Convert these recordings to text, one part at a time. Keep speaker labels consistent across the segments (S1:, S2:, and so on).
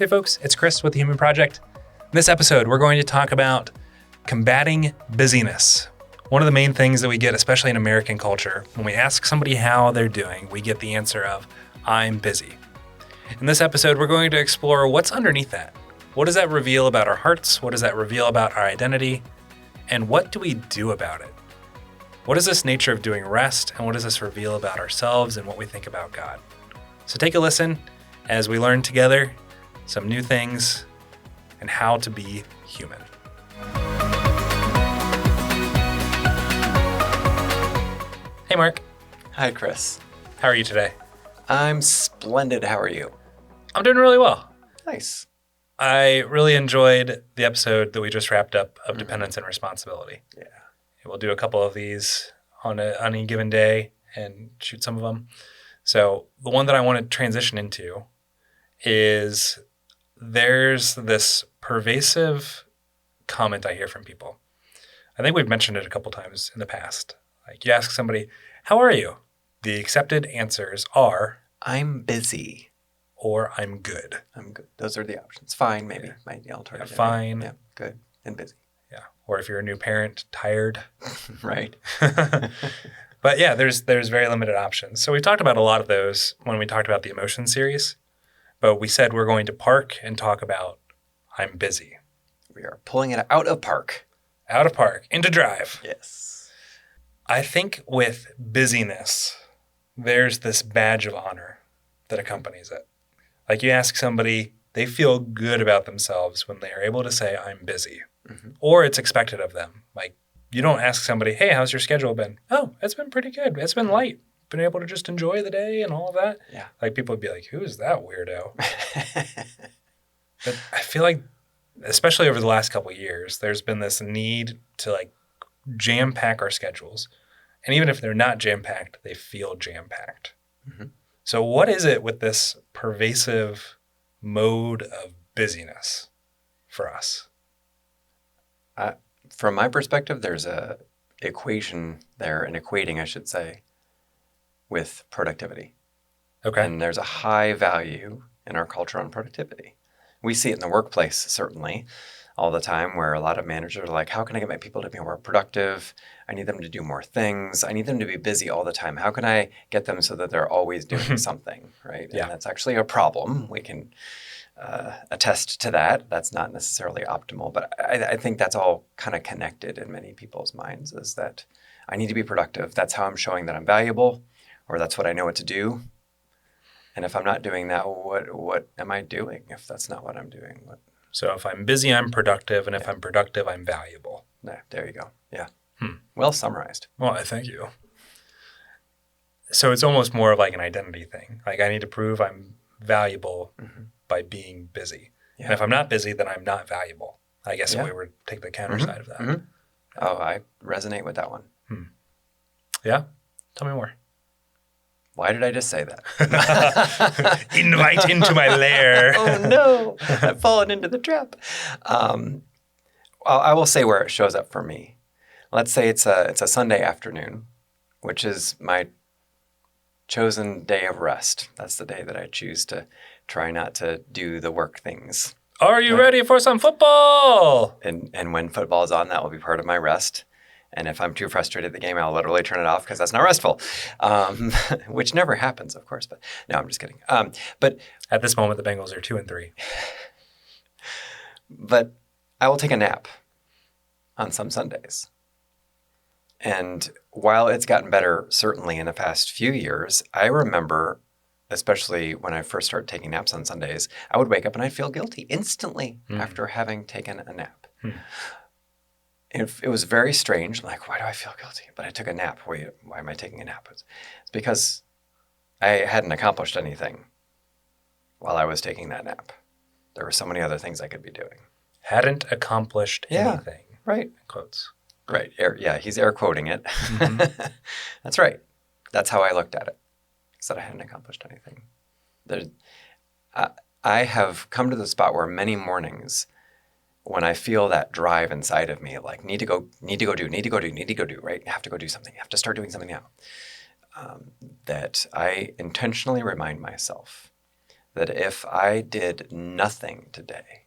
S1: Hey folks, it's Chris with the Human Project. In this episode, we're going to talk about combating busyness. One of the main things that we get, especially in American culture, when we ask somebody how they're doing, we get the answer of, I'm busy. In this episode, we're going to explore what's underneath that. What does that reveal about our hearts? What does that reveal about our identity? And what do we do about it? What is this nature of doing rest? And what does this reveal about ourselves and what we think about God? So take a listen as we learn together some new things and how to be human. Hey, Mark.
S2: Hi, Chris.
S1: How are you today?
S2: I'm splendid. How are you?
S1: I'm doing really well.
S2: Nice.
S1: I really enjoyed the episode that we just wrapped up of Dependence and Responsibility.
S2: Yeah.
S1: We'll do a couple of these on any given day and shoot some of them. So the one that I want to transition into is there's this pervasive comment I hear from people. I think we've mentioned it a couple times in the past. Like you ask somebody, how are you? The accepted answers are,
S2: I'm busy.
S1: or I'm good.
S2: I'm good. Those are the options. Fine, maybe.
S1: Yeah.
S2: Might be alternative.
S1: Yeah, fine.
S2: Yeah, good. And busy.
S1: Yeah. Or if you're a new parent, tired.
S2: Right.
S1: But yeah, there's very limited options. So we talked about a lot of those when we talked about the emotion series. But we said we're going to park and talk about I'm busy.
S2: We are pulling it out of park.
S1: Out of park, into drive.
S2: Yes.
S1: I think with busyness, there's this badge of honor that accompanies it. Like you ask somebody, they feel good about themselves when they are able to say, I'm busy. Mm-hmm. Or it's expected of them. Like you don't ask somebody, hey, how's your schedule been? Oh, it's been pretty good. It's been light. Been able to just enjoy the day and all of that.
S2: Yeah.
S1: Like people would be like, who is that weirdo? But I feel like, especially over the last couple of years, there's been this need to like jam-pack our schedules. And even if they're not jam-packed, they feel jam-packed. Mm-hmm. So what is it with this pervasive mode of busyness for us?
S2: From my perspective, there's a equation there, an equating, I should say, with productivity.
S1: Okay.
S2: And there's a high value in our culture on productivity. We see it in the workplace, certainly, all the time, where a lot of managers are like, how can I get my people to be more productive? I need them to do more things. I need them to be busy all the time. How can I get them so that they're always doing something, right?
S1: Yeah.
S2: And that's actually a problem. We can attest to that. That's not necessarily optimal, but I think that's all kind of connected in many people's minds, is that I need to be productive. That's how I'm showing that I'm valuable, or that's what I know what to do. And if I'm not doing that, what am I doing if that's not what I'm doing?
S1: So if I'm busy, I'm productive. And if I'm productive, I'm valuable.
S2: There you go. Yeah. Well summarized.
S1: Well, thank you. So it's almost more of like an identity thing. Like I need to prove I'm valuable by being busy. Yeah. And if I'm not busy, then I'm not valuable. I guess if we were to take the counter side of that.
S2: Mm-hmm. Oh, I resonate with that one.
S1: Yeah? Tell me more.
S2: Why did I just say that?
S1: Invite into my lair.
S2: Oh, no. I've fallen into the trap. I will say where it shows up for me. Let's say it's a Sunday afternoon, which is my chosen day of rest. That's the day that I choose to try not to do the work things.
S1: Are you ready for some football?
S2: And when football is on, that will be part of my rest. And if I'm too frustrated at the game, I'll literally turn it off because that's not restful, which never happens, of course. But no, I'm just kidding. But
S1: at this moment, the Bengals are 2-3.
S2: But I will take a nap on some Sundays. And while it's gotten better, certainly in the past few years, I remember, especially when I first started taking naps on Sundays, I would wake up and I'd feel guilty instantly after having taken a nap. It was very strange. Like, why do I feel guilty? But I took a nap. Why am I taking a nap? It's because I hadn't accomplished anything while I was taking that nap. There were so many other things I could be doing.
S1: Hadn't accomplished anything.
S2: Right.
S1: In quotes.
S2: Right. He's air quoting it. That's right. That's how I looked at it. That I hadn't accomplished anything. I have come to the spot where many mornings, when I feel that drive inside of me, like need to go do, right? Have to go do something. Have to start doing something now. That I intentionally remind myself that if I did nothing today,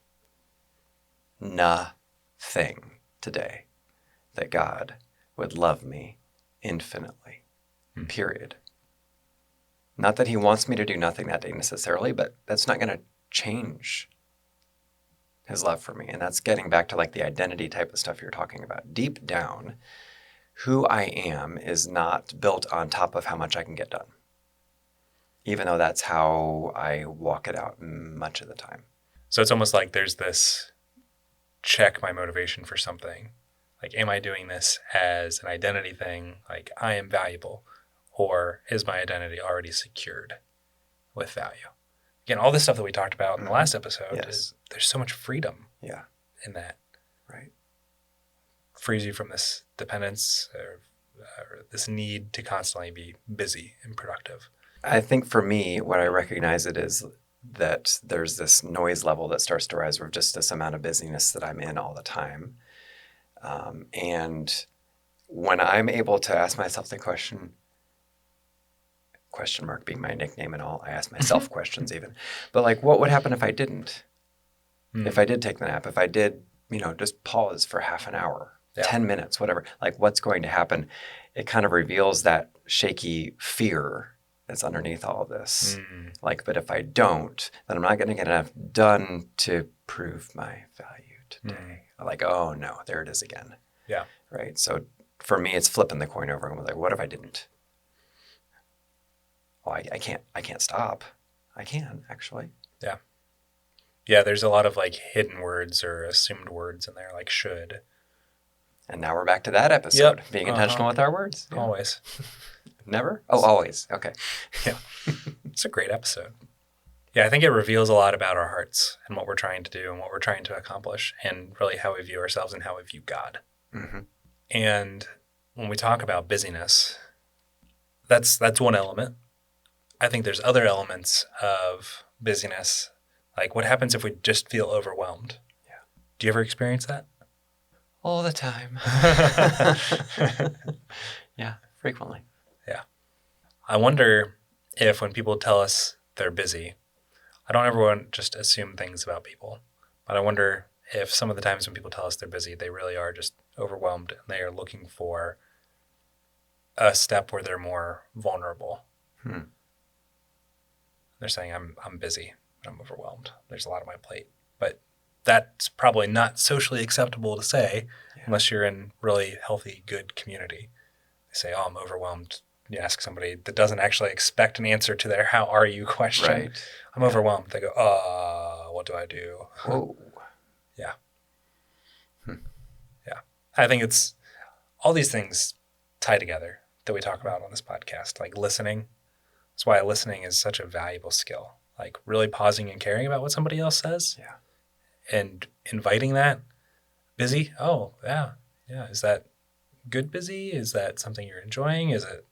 S2: that God would love me infinitely, period. Not that he wants me to do nothing that day necessarily, but that's not going to change his love for me. And that's getting back to like the identity type of stuff you're talking about. Deep down, who I am is not built on top of how much I can get done, even though that's how I walk it out much of the time.
S1: So it's almost like there's this check my motivation for something. Like, am I doing this as an identity thing? Like, I am valuable. Or is my identity already secured with value? Again, all this stuff that we talked about in the last episode is there's so much freedom in that.
S2: Right.
S1: Frees you from this dependence or this need to constantly be busy and productive.
S2: I think for me, what I recognize it is that there's this noise level that starts to rise with just this amount of busyness that I'm in all the time. And when I'm able to ask myself the question mark being my nickname and all, I ask myself questions even, but like, what would happen if I didn't? If I did take the nap, if I did, just pause for half an hour, 10 minutes, whatever, like what's going to happen? It kind of reveals that shaky fear that's underneath all of this. Like, but if I don't, then I'm not going to get enough done to prove my value today. Like, oh no, there it is again.
S1: Yeah.
S2: Right. So for me, it's flipping the coin over and like, what if I didn't? Oh, I can't stop. I can actually.
S1: Yeah. Yeah. There's a lot of like hidden words or assumed words in there, like should.
S2: And now we're back to that episode, being intentional with our words.
S1: Yeah. Always.
S2: Never? Oh, always. Okay.
S1: Yeah. It's a great episode. Yeah, I think it reveals a lot about our hearts and what we're trying to do and what we're trying to accomplish and really how we view ourselves and how we view God. And when we talk about busyness, that's one element. I think there's other elements of busyness. Like what happens if we just feel overwhelmed?
S2: Yeah.
S1: Do you ever experience that?
S2: All the time. Yeah, frequently.
S1: Yeah. I wonder if when people tell us they're busy, I don't ever want to just assume things about people, but I wonder if some of the times when people tell us they're busy, they really are just overwhelmed and they are looking for a step where they're more vulnerable. They're saying, I'm busy, I'm overwhelmed. There's a lot on my plate. But that's probably not socially acceptable to say unless you're in really healthy, good community. They say, oh, I'm overwhelmed. You ask somebody that doesn't actually expect an answer to their how are you question.
S2: Right.
S1: I'm overwhelmed. They go, what do I do?
S2: Whoa.
S1: Yeah. Yeah. I think it's all these things tie together that we talk about on this podcast, like listening. That's why listening is such a valuable skill, like really pausing and caring about what somebody else says.
S2: Yeah.
S1: And inviting that. Busy? Oh, yeah. Yeah. Is that good busy? Is that something you're enjoying? Is it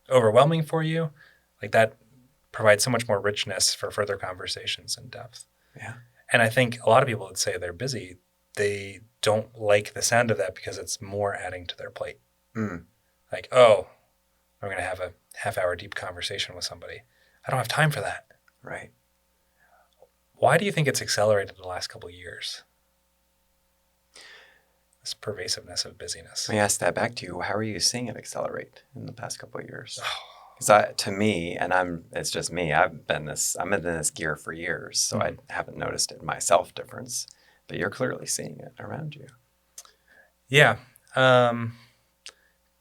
S1: overwhelming for you? Like that provides so much more richness for further conversations and depth.
S2: Yeah.
S1: And I think a lot of people that say they're busy, they don't like the sound of that because it's more adding to their plate. Like, oh, I'm going to have a half-hour deep conversation with somebody. I don't have time for that.
S2: Right.
S1: Why do you think it's accelerated the last couple of years? This pervasiveness of busyness.
S2: Let me ask that back to you. How are you seeing it accelerate in the past couple of years? Because to me, and it's just me, I'm in this gear for years, so I haven't noticed it myself difference, but you're clearly seeing it around you.
S1: Yeah. Dang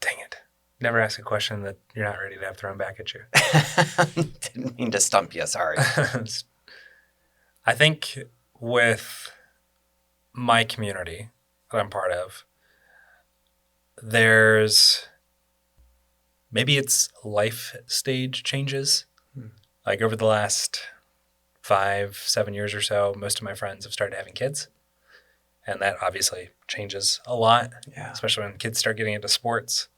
S1: it. Never ask a question that you're not ready to have thrown back at you.
S2: Didn't mean to stump you, sorry.
S1: I think with my community that I'm part of, there's maybe it's life stage changes. Like over the last 5-7 years or so, most of my friends have started having kids. And that obviously changes a lot, especially when kids start getting into sports.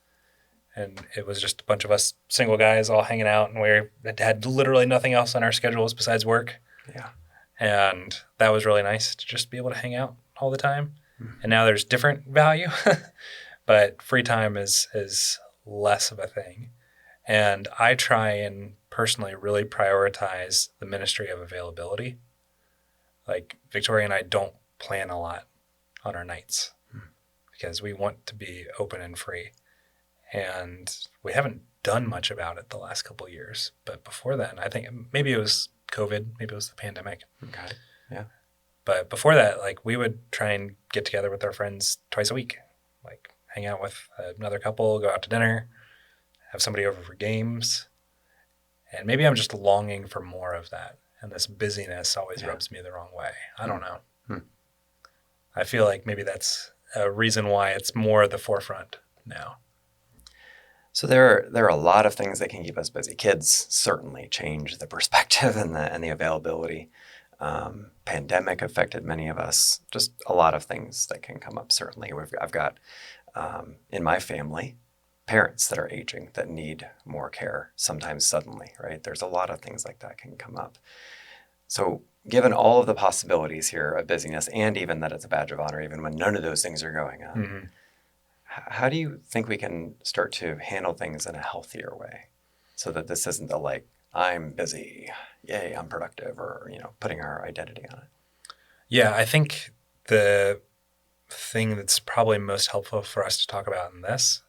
S1: And it was just a bunch of us single guys all hanging out, and we had literally nothing else on our schedules besides work.
S2: Yeah.
S1: And that was really nice to just be able to hang out all the time. And now there's different value, but free time is less of a thing. And I try and personally really prioritize the ministry of availability. Like Victoria and I don't plan a lot on our nights because we want to be open and free. And we haven't done much about it the last couple of years. But before then, I think maybe it was COVID, maybe it was the pandemic.
S2: Okay. Yeah.
S1: But before that, like we would try and get together with our friends twice a week, like hang out with another couple, go out to dinner, have somebody over for games. And maybe I'm just longing for more of that. And this busyness always rubs me the wrong way. I don't know. I feel like maybe that's a reason why it's more at the forefront now.
S2: So there are a lot of things that can keep us busy. Kids certainly change the perspective and the availability. Pandemic affected many of us. Just a lot of things that can come up. Certainly, I've got in my family parents that are aging that need more care. Sometimes suddenly, right? There's a lot of things like that can come up. So, given all of the possibilities here of busyness, and even that it's a badge of honor, even when none of those things are going on. How do you think we can start to handle things in a healthier way so that this isn't the like, I'm busy, yay, I'm productive, or, putting our identity on it?
S1: Yeah, I think the thing that's probably most helpful for us to talk about in this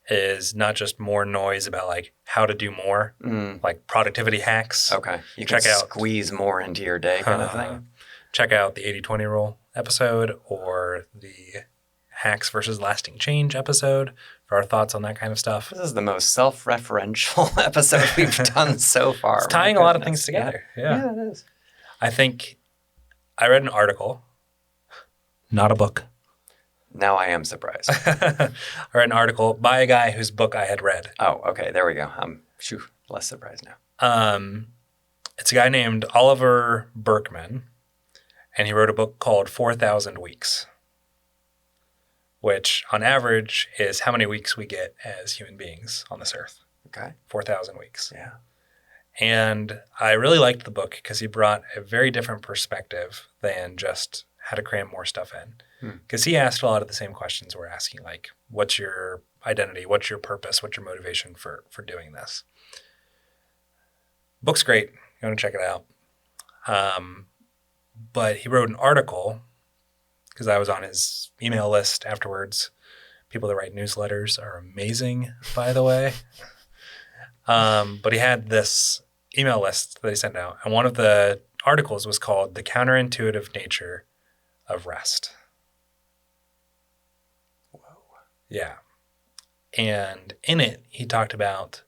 S1: is not just more noise about like how to do more, like productivity hacks.
S2: Okay. You can squeeze more into your day kind of thing.
S1: Check out the 80-20 rule episode or the hacks versus lasting change episode for our thoughts on that kind of stuff.
S2: This is the most self-referential episode we've done so far.
S1: It's tying a lot of things together.
S2: Yeah, it is.
S1: I think I read an article, not a book.
S2: Now I am surprised.
S1: I read an article by a guy whose book I had read.
S2: Oh, okay. There we go. I'm less surprised now.
S1: It's a guy named Oliver Burkeman, and he wrote a book called 4,000 Weeks, which on average is how many weeks we get as human beings on this earth.
S2: Okay.
S1: 4,000 weeks.
S2: Yeah.
S1: And I really liked the book because he brought a very different perspective than just how to cram more stuff in. Because he asked a lot of the same questions we're asking, like, what's your identity? What's your purpose? What's your motivation for doing this? Book's great. You want to check it out. But he wrote an article, because I was on his email list afterwards. People that write newsletters are amazing, by the way. But he had this email list that he sent out. And one of the articles was called The Counterintuitive Nature of Rest. Yeah. And in it, he talked about,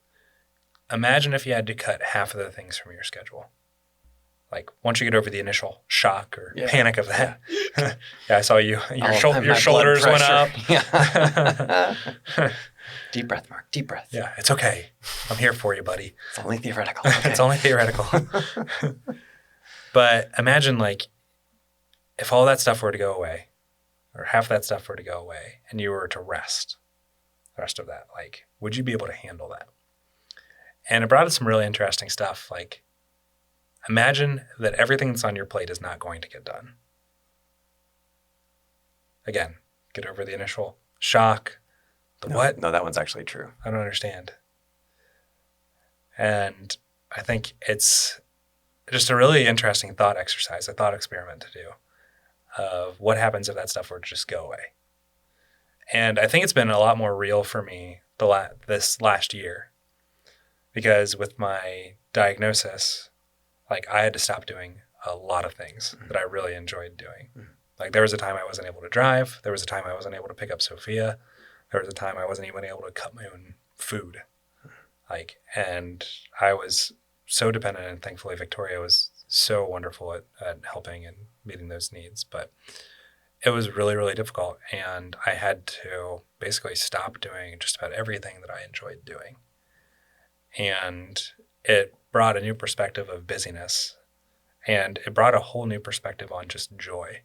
S1: imagine if you had to cut half of the things from your schedule. Like, once you get over the initial shock or panic of that. Yeah, I saw you. Your shoulders went up.
S2: Yeah. Deep breath, Mark. Deep breath.
S1: Yeah, it's okay. I'm here for you, buddy.
S2: It's only theoretical. Okay.
S1: It's only theoretical. But imagine, like, if all that stuff were to go away, or half that stuff were to go away, and you were to rest the rest of that, like, would you be able to handle that? And it brought us some really interesting stuff. Like, imagine that everything that's on your plate is not going to get done. Again, get over the initial shock. What?
S2: No, that one's actually true.
S1: I don't understand. And I think it's just a really interesting thought exercise, a thought experiment to do of what happens if that stuff were to just go away. And I think it's been a lot more real for me this last year, because with my diagnosis, like, I had to stop doing a lot of things that I really enjoyed doing. Like, there was a time I wasn't able to drive. There was a time I wasn't able to pick up Sophia. There was a time I wasn't even able to cut my own food. Like, and I was so dependent, and thankfully Victoria was so wonderful at helping and meeting those needs. But it was really, really difficult. And I had to basically stop doing just about everything that I enjoyed doing. And it brought a new perspective of busyness. And it brought a whole new perspective on just joy.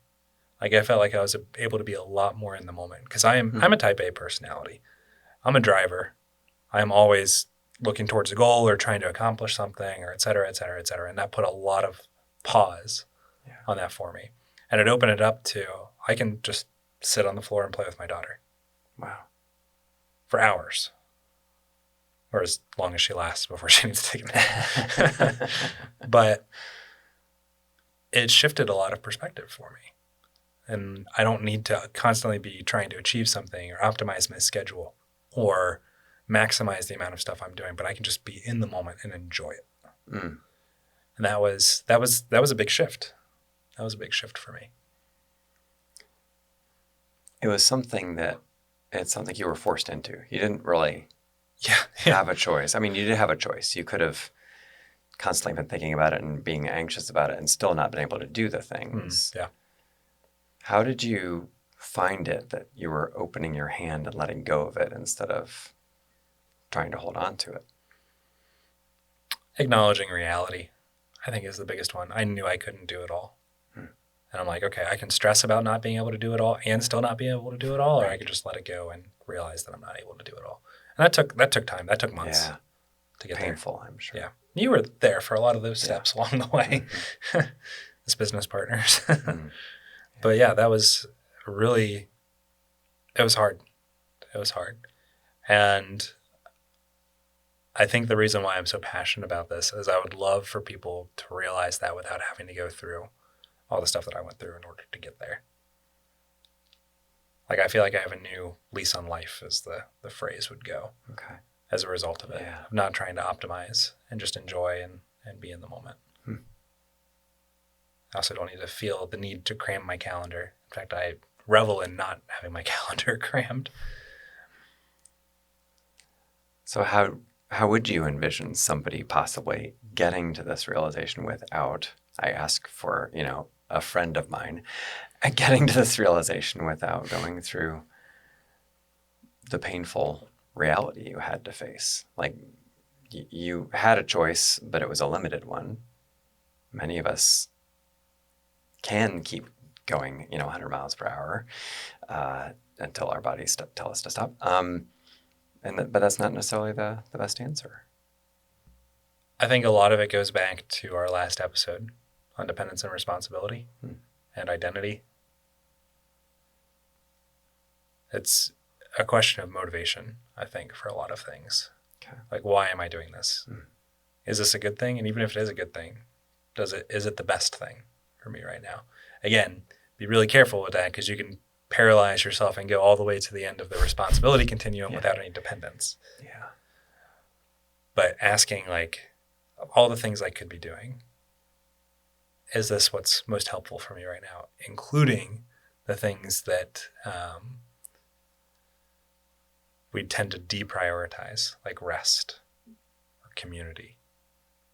S1: Like, I felt like I was able to be a lot more in the moment, because I'm a type A personality. I'm a driver. I'm always looking towards a goal or trying to accomplish something, or et cetera, et cetera, et cetera. And that put a lot of pause on that for me. And it opened it up to, I can just sit on the floor and play with my daughter.
S2: Wow.
S1: For hours. or as long as she lasts before she needs to take a nap. But it shifted a lot of perspective for me. And I don't need to constantly be trying to achieve something or optimize my schedule or maximize the amount of stuff I'm doing, but I can just be in the moment and enjoy it.
S2: Mm.
S1: And that was a big shift. That was a big shift for me.
S2: It was something you were forced into. You didn't really
S1: Yeah.
S2: have a choice. I mean, you did have a choice. You could have constantly been thinking about it and being anxious about it and still not been able to do the things.
S1: Yeah.
S2: How did you find it that you were opening your hand and letting go of it instead of trying to hold on to it?
S1: Acknowledging reality, I think, is the biggest one. I knew I couldn't do it all. And I'm like, okay, I can stress about not being able to do it all and still not be able to do it all, or I could just let it go and realize that I'm not able to do it all. And that took time. That took months to get
S2: Painful,
S1: there.
S2: I'm sure.
S1: Yeah. You were there for a lot of those steps along the way as business partners. But yeah, that was really, it was hard. It was hard. And I think the reason why I'm so passionate about this is I would love for people to realize that without having to go through all the stuff that I went through in order to get there. Like, I feel like I have a new lease on life, as the phrase would go, as a result of it.
S2: Yeah.
S1: Of not trying to optimize and just enjoy and be in the moment. I also don't need to feel the need to cram my calendar. In fact, I revel in not having my calendar crammed.
S2: So how would you envision somebody possibly getting to this realization without, I ask for, a friend of mine, getting to this realization without going through the painful reality you had to face? Like, you had a choice, but it was a limited one. Many of us can keep going, 100 miles per hour until our bodies tell us to stop. But that's not necessarily the best answer.
S1: I think a lot of it goes back to our last episode on dependence and responsibility and identity. It's a question of motivation, I think, for a lot of things.
S2: Okay.
S1: Like, why am I doing this? Is this a good thing? And even if it is a good thing, is it the best thing for me right now? Again, be really careful with that, because you can paralyze yourself and go all the way to the end of the responsibility continuum without any dependence.
S2: Yeah.
S1: But asking, like, of all the things I could be doing, is this what's most helpful for me right now? Including the things that we tend to deprioritize, like rest or community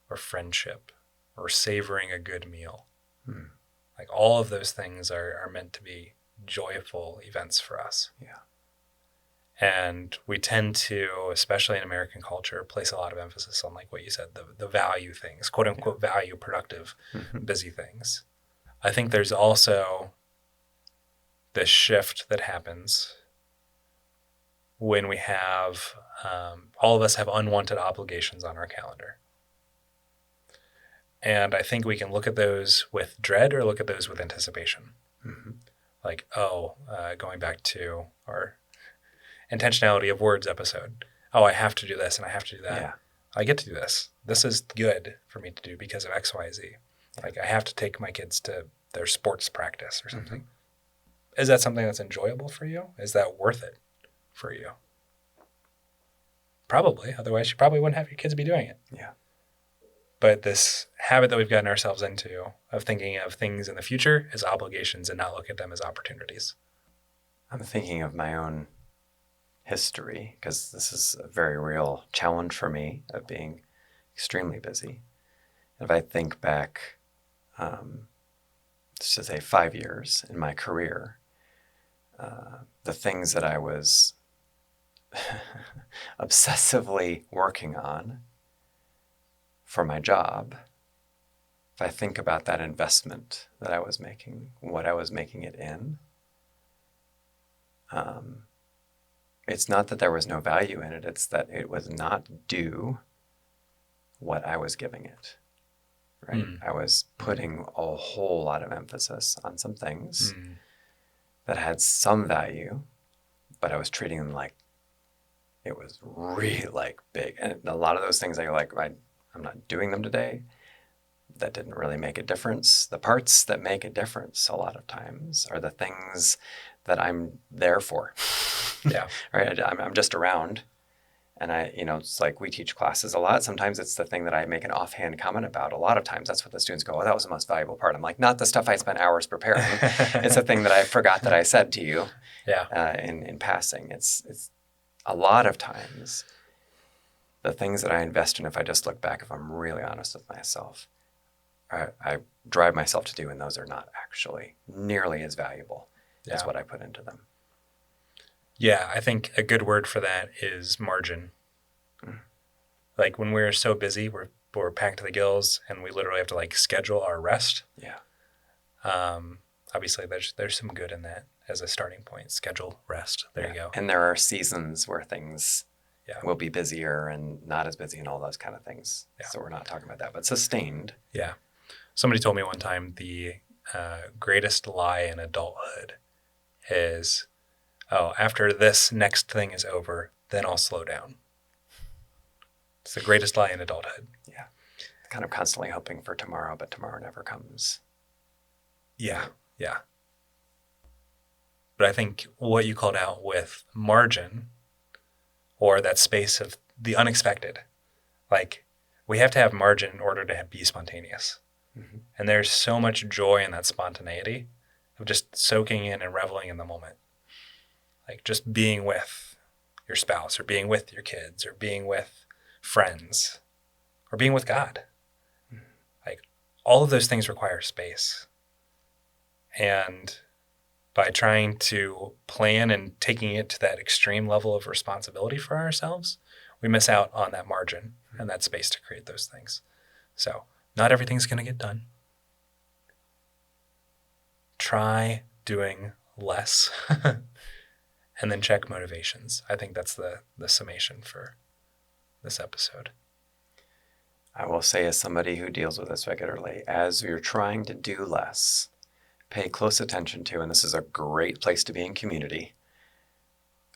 S1: or friendship or savoring a good meal. Like, all of those things are meant to be joyful events for us.
S2: Yeah.
S1: And we tend to, especially in American culture, place a lot of emphasis on, like what you said, the value things, quote unquote, value productive, busy things. I think there's also this shift that happens when we have, all of us have unwanted obligations on our calendar. And I think we can look at those with dread or look at those with anticipation. Like, going back to our intentionality of words episode. Oh, I have to do this and I have to do that.
S2: Yeah.
S1: I get to do this. This is good for me to do because of X, Y, Z. Like, I have to take my kids to their sports practice or something. Is that something that's enjoyable for you? Is that worth it for you? Probably. Otherwise, you probably wouldn't have your kids be doing it.
S2: Yeah.
S1: But this habit that we've gotten ourselves into of thinking of things in the future as obligations and not look at them as opportunities.
S2: I'm thinking of my own history, because this is a very real challenge for me of being extremely busy. If I think back, let's just say 5 years in my career, the things that I was obsessively working on for my job, if I think about that investment that I was making, what I was making it in, it's not that there was no value in it, it's that it was not due what I was giving it, right? I was putting a whole lot of emphasis on some things that had some value, but I was treating them like it was really like big. And a lot of those things I'm not doing them today. That didn't really make a difference. The parts that make a difference a lot of times are the things that I'm there for.
S1: Yeah.
S2: Right. I'm just around. And it's like we teach classes a lot. Sometimes it's the thing that I make an offhand comment about. A lot of times that's what the students go, oh, that was the most valuable part. I'm like, not the stuff I spent hours preparing. It's the thing that I forgot that I said to you in passing. It's a lot of times the things that I invest in, if I just look back, if I'm really honest with myself, I drive myself to do, and those are not actually nearly as valuable as what I put into them.
S1: Yeah, I think a good word for that is margin. Like when we're so busy, we're packed to the gills, and we literally have to like schedule our rest.
S2: Yeah.
S1: Obviously, there's some good in that as a starting point. Schedule, rest. There you go.
S2: And there are seasons where things will be busier and not as busy and all those kind of things. Yeah. So we're not talking about that, but sustained.
S1: Yeah. Somebody told me one time the greatest lie in adulthood is, oh, after this next thing is over, then I'll slow down. It's the greatest lie in adulthood.
S2: Yeah. Kind of constantly hoping for tomorrow, but tomorrow never comes.
S1: Yeah. But I think what you called out with margin, or that space of the unexpected, like we have to have margin in order to be spontaneous. Mm-hmm. And there's so much joy in that spontaneity of just soaking in and reveling in the moment. Like just being with your spouse, or being with your kids, or being with friends, or being with God. Like all of those things require space. And by trying to plan and taking it to that extreme level of responsibility for ourselves, we miss out on that margin and that space to create those things. So not everything's going to get done. Try doing less and then check motivations. I think that's the summation for this episode.
S2: I will say, as somebody who deals with this regularly, as you're trying to do less, pay close attention to, and this is a great place to be in community,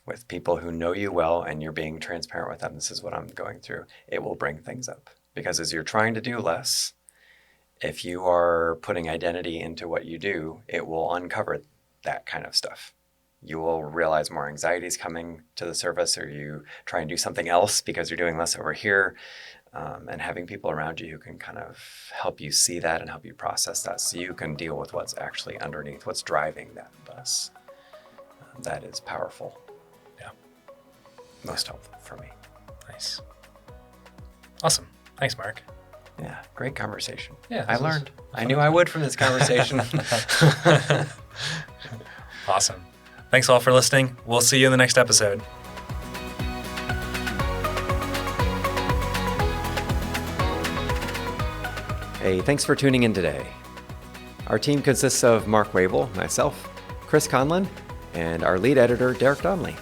S2: with people who know you well and you're being transparent with them. This is what I'm going through. It will bring things up. Because as you're trying to do less, if you are putting identity into what you do, it will uncover that kind of stuff. You will realize more anxiety is coming to the surface, or you try and do something else because you're doing less over here. And having people around you who can kind of help you see that and help you process that, so you can deal with what's actually underneath, what's driving that bus. That is powerful.
S1: Yeah.
S2: Most helpful for me.
S1: Nice. Awesome. Thanks, Mark.
S2: Yeah, great conversation.
S1: Yeah,
S2: I learned. I knew I would from this conversation.
S1: Awesome. Thanks all for listening. We'll see you in the next episode.
S2: Hey, thanks for tuning in today. Our team consists of Mark Wavle, myself, Chris Conlin, and our lead editor, Derek Donley.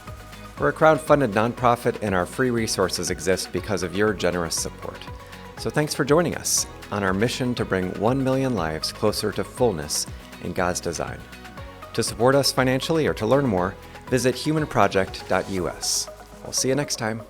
S2: We're a crowd-funded nonprofit, and our free resources exist because of your generous support. So thanks for joining us on our mission to bring 1 million lives closer to fullness in God's design. To support us financially or to learn more, visit humanproject.us. We'll see you next time.